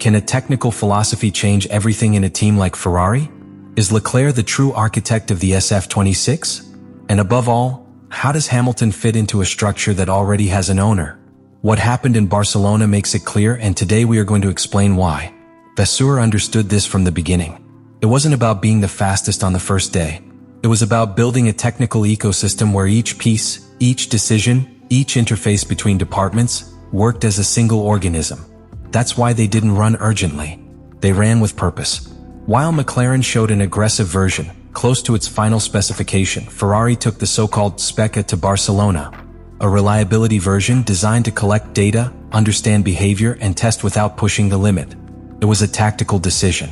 Can a technical philosophy change everything in a team like Ferrari? Is Leclerc the true architect of the SF-26? And above all, how does Hamilton fit into a structure that already has an owner? What happened in Barcelona makes it clear, and today we are going to explain why. Vasseur understood this from the beginning. It wasn't about being the fastest on the first day. It was about building a technical ecosystem where each piece, each decision, each interface between departments worked as a single organism. That's why they didn't run urgently. They ran with purpose. While McLaren showed an aggressive version, close to its final specification, Ferrari took the so-called Speca to Barcelona, a reliability version designed to collect data, understand behavior, and test without pushing the limit. It was a tactical decision,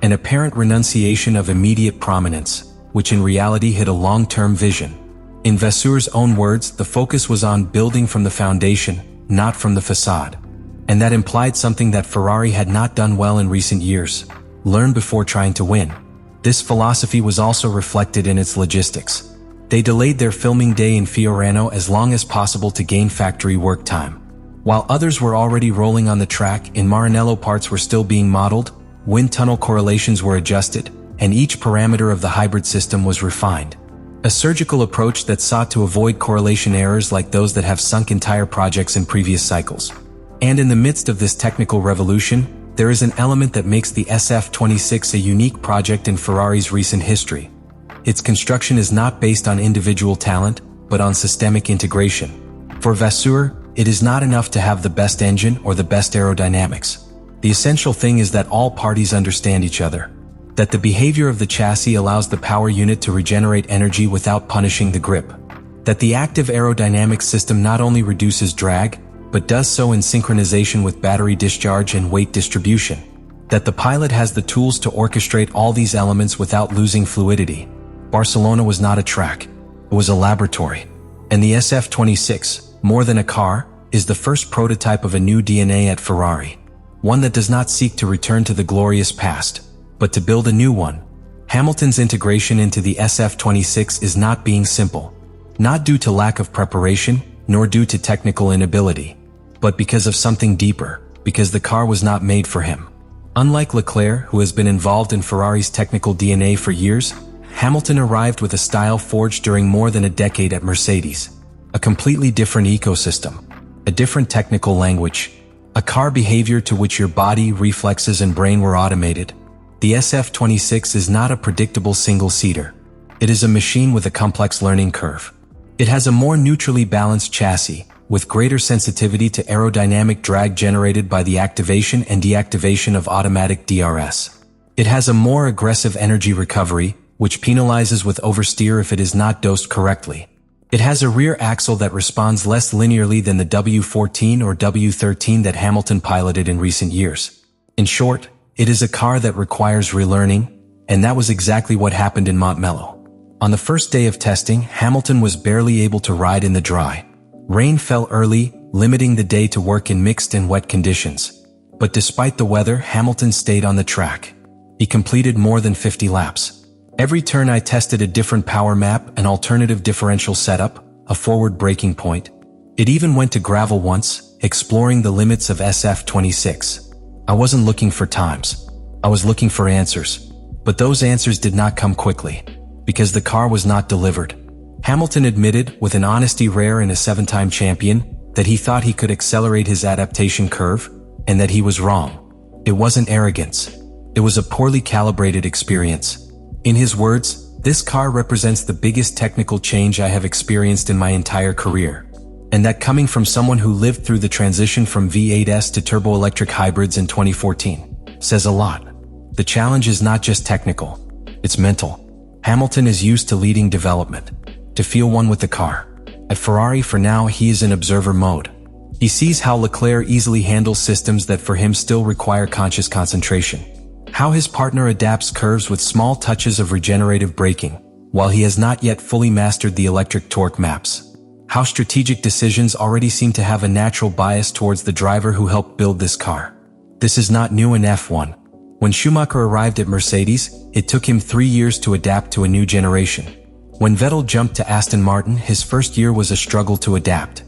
an apparent renunciation of immediate prominence, which in reality hid a long-term vision. In Vasseur's own words, the focus was on building from the foundation, not from the facade. And that implied something that Ferrari had not done well in recent years: learn before trying to win. This philosophy was also reflected in its logistics. They delayed their filming day in Fiorano as long as possible to gain factory work time. While others were already rolling on the track, in Maranello parts were still being modeled, wind tunnel correlations were adjusted, and each parameter of the hybrid system was refined. A surgical approach that sought to avoid correlation errors like those that have sunk entire projects in previous cycles. And in the midst of this technical revolution, there is an element that makes the SF-26 a unique project in Ferrari's recent history. Its construction is not based on individual talent, but on systemic integration. For Vasseur, it is not enough to have the best engine or the best aerodynamics. The essential thing is that all parties understand each other, that the behavior of the chassis allows the power unit to regenerate energy without punishing the grip, that the active aerodynamic system not only reduces drag, but does so in synchronization with battery discharge and weight distribution, that the pilot has the tools to orchestrate all these elements without losing fluidity. Barcelona was not a track, it was a laboratory. And the SF-26, more than a car, is the first prototype of a new DNA at Ferrari. One that does not seek to return to the glorious past, but to build a new one. Hamilton's integration into the SF-26 is not being simple, not due to lack of preparation, nor due to technical inability, but because of something deeper, because the car was not made for him. Unlike Leclerc, who has been involved in Ferrari's technical DNA for years, Hamilton arrived with a style forged during more than a decade at Mercedes. A completely different ecosystem, a different technical language, a car behavior to which your body, reflexes, and brain were automated. The SF-26 is not a predictable single-seater. It is a machine with a complex learning curve. It has a more neutrally balanced chassis, with greater sensitivity to aerodynamic drag generated by the activation and deactivation of automatic DRS. It has a more aggressive energy recovery, which penalizes with oversteer if it is not dosed correctly. It has a rear axle that responds less linearly than the W14 or W13 that Hamilton piloted in recent years. In short, it is a car that requires relearning, and that was exactly what happened in Maranello. On the first day of testing, Hamilton was barely able to ride in the dry. Rain fell early, limiting the day to work in mixed and wet conditions. But despite the weather, Hamilton stayed on the track. He completed more than 50 laps. Every turn I tested a different power map, an alternative differential setup, a forward braking point. It even went to gravel once, exploring the limits of SF-26. I wasn't looking for times. I was looking for answers. But those answers did not come quickly, because the car was not delivered. Hamilton admitted, with an honesty rare in a 7-time champion, that he thought he could accelerate his adaptation curve, and that he was wrong. It wasn't arrogance. It was a poorly calibrated experience. In his words, "This car represents the biggest technical change I have experienced in my entire career." And that coming from someone who lived through the transition from V8s to turbo-electric hybrids in 2014, says a lot. The challenge is not just technical, it's mental. Hamilton is used to leading development, to feel one with the car. At Ferrari for now, he is in observer mode. He sees how Leclerc easily handles systems that for him still require conscious concentration. How his partner adapts curves with small touches of regenerative braking, while he has not yet fully mastered the electric torque maps. How strategic decisions already seem to have a natural bias towards the driver who helped build this car. This is not new in F1. When Schumacher arrived at Mercedes, it took him 3 years to adapt to a new generation. When Vettel jumped to Aston Martin, his first year was a struggle to adapt.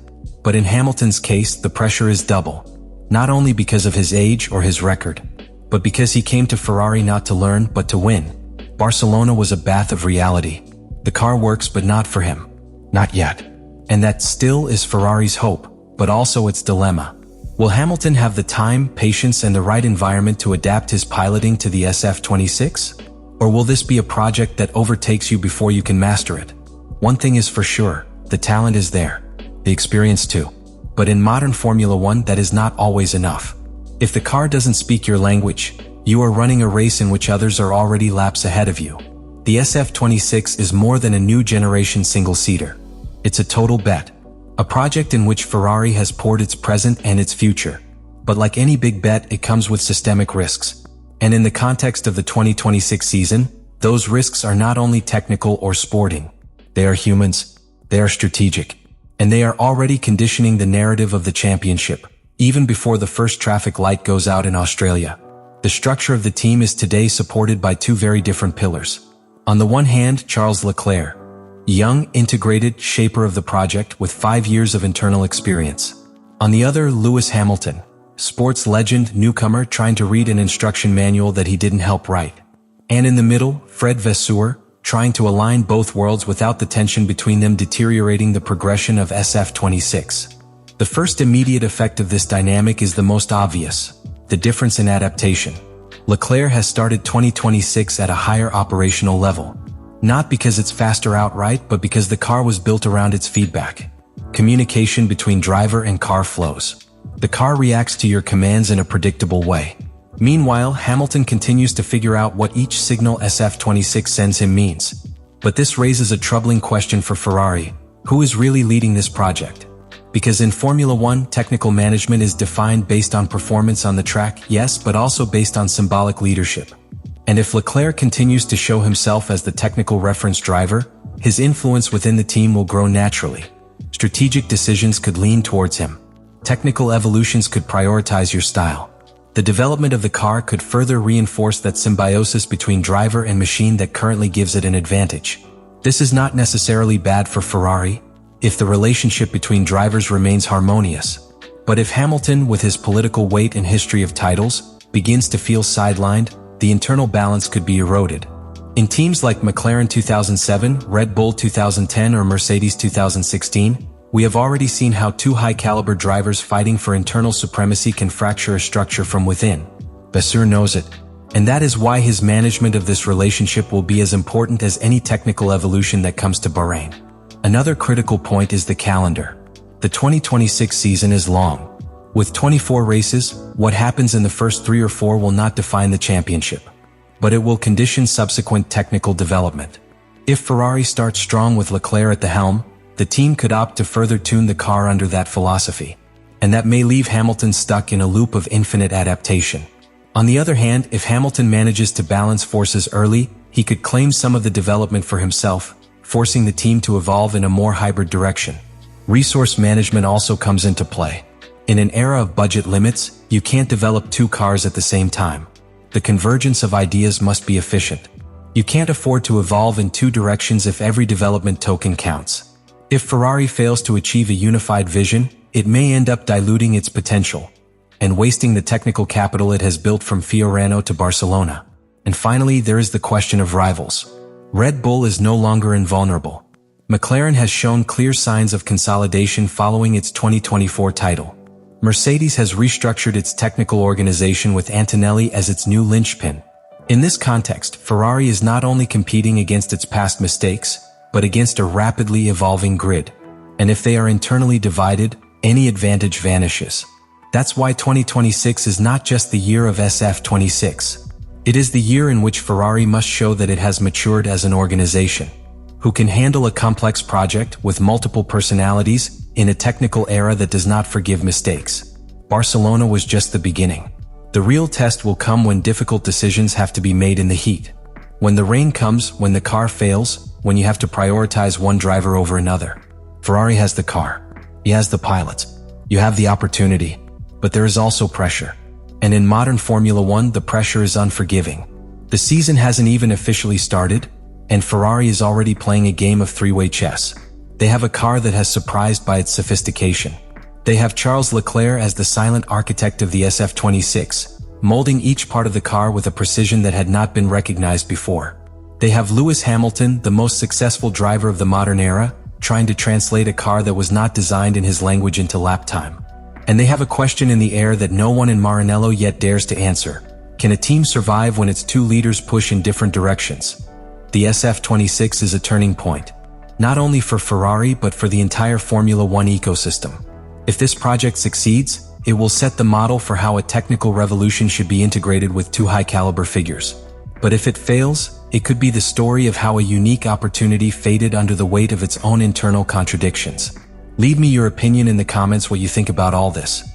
But in Hamilton's case, the pressure is double. not only because of his age or his record, but because he came to Ferrari not to learn but to win. Barcelona was a bath of reality. The car works but not for him. Not yet. And that still is Ferrari's hope, but also its dilemma. Will Hamilton have the time, patience, and the right environment to adapt his piloting to the SF-26? Or will this be a project that overtakes you before you can master it? One thing is for sure, the talent is there. The experience too. But in modern Formula One, that is not always enough. If the car doesn't speak your language, you are running a race in which others are already laps ahead of you. The SF-26 is more than a new generation single-seater. It's a total bet. A project in which Ferrari has poured its present and its future. But like any big bet, it comes with systemic risks. And in the context of the 2026 season, those risks are not only technical or sporting. They are humans, they are strategic, and they are already conditioning the narrative of the championship, even before the first traffic light goes out in Australia. The structure of the team is today supported by two very different pillars. On the one hand, Charles Leclerc, young, integrated shaper of the project with 5 years of internal experience. On the other, Lewis Hamilton, sports legend, newcomer trying to read an instruction manual that he didn't help write. And in the middle, Fred Vasseur, trying to align both worlds without the tension between them deteriorating the progression of SF-26. The first immediate effect of this dynamic is the most obvious, the difference in adaptation. Leclerc has started 2026 at a higher operational level. Not because it's faster outright, but because the car was built around its feedback. Communication between driver and car flows. The car reacts to your commands in a predictable way. Meanwhile, Hamilton continues to figure out what each signal SF-26 sends him means. But this raises a troubling question for Ferrari. Who is really leading this project? Because in Formula One, technical management is defined based on performance on the track, yes, but also based on symbolic leadership. And if Leclerc continues to show himself as the technical reference driver, his influence within the team will grow naturally. Strategic decisions could lean towards him. Technical evolutions could prioritize your style. The development of the car could further reinforce that symbiosis between driver and machine that currently gives it an advantage. This is not necessarily bad for Ferrari, if the relationship between drivers remains harmonious. But if Hamilton, with his political weight and history of titles, begins to feel sidelined, the internal balance could be eroded. In teams like McLaren 2007, Red Bull 2010, or Mercedes 2016, we have already seen how two high-caliber drivers fighting for internal supremacy can fracture a structure from within. Vasseur knows it, and that is why his management of this relationship will be as important as any technical evolution that comes to Bahrain. Another critical point is the calendar. The 2026 season is long. With 24 races, what happens in the first 3 or 4 will not define the championship, but it will condition subsequent technical development. If Ferrari starts strong with Leclerc at the helm, the team could opt to further tune the car under that philosophy, and that may leave Hamilton stuck in a loop of infinite adaptation. On the other hand, if Hamilton manages to balance forces early, he could claim some of the development for himself, forcing the team to evolve in a more hybrid direction. Resource management also comes into play. In an era of budget limits, you can't develop 2 cars at the same time. The convergence of ideas must be efficient. You can't afford to evolve in 2 directions if every development token counts. If Ferrari fails to achieve a unified vision, it may end up diluting its potential and wasting the technical capital it has built from Fiorano to Barcelona. And finally, there is the question of rivals. Red Bull is no longer invulnerable. McLaren has shown clear signs of consolidation following its 2024 title. Mercedes has restructured its technical organization with Antonelli as its new linchpin. In this context, Ferrari is not only competing against its past mistakes, but against a rapidly evolving grid. And if they are internally divided, any advantage vanishes. That's why 2026 is not just the year of SF-26. It is the year in which Ferrari must show that it has matured as an organization, who can handle a complex project with multiple personalities in a technical era that does not forgive mistakes. Barcelona was just the beginning. The real test will come when difficult decisions have to be made in the heat. When the rain comes, when the car fails, when you have to prioritize one driver over another. Ferrari has the car. He has the pilots. You have the opportunity. But there is also pressure. And in modern Formula One, the pressure is unforgiving. The season hasn't even officially started, and Ferrari is already playing a game of three-way chess. They have a car that has surprised by its sophistication. They have Charles Leclerc as the silent architect of the SF-26, molding each part of the car with a precision that had not been recognized before. They have Lewis Hamilton, the most successful driver of the modern era, trying to translate a car that was not designed in his language into lap time. And they have a question in the air that no one in Maranello yet dares to answer. Can a team survive when its two leaders push in different directions? The SF-26 is a turning point, not only for Ferrari but for the entire Formula One ecosystem. If this project succeeds, it will set the model for how a technical revolution should be integrated with two high-caliber figures. But if it fails, it could be the story of how a unique opportunity faded under the weight of its own internal contradictions. Leave me your opinion in the comments what you think about all this.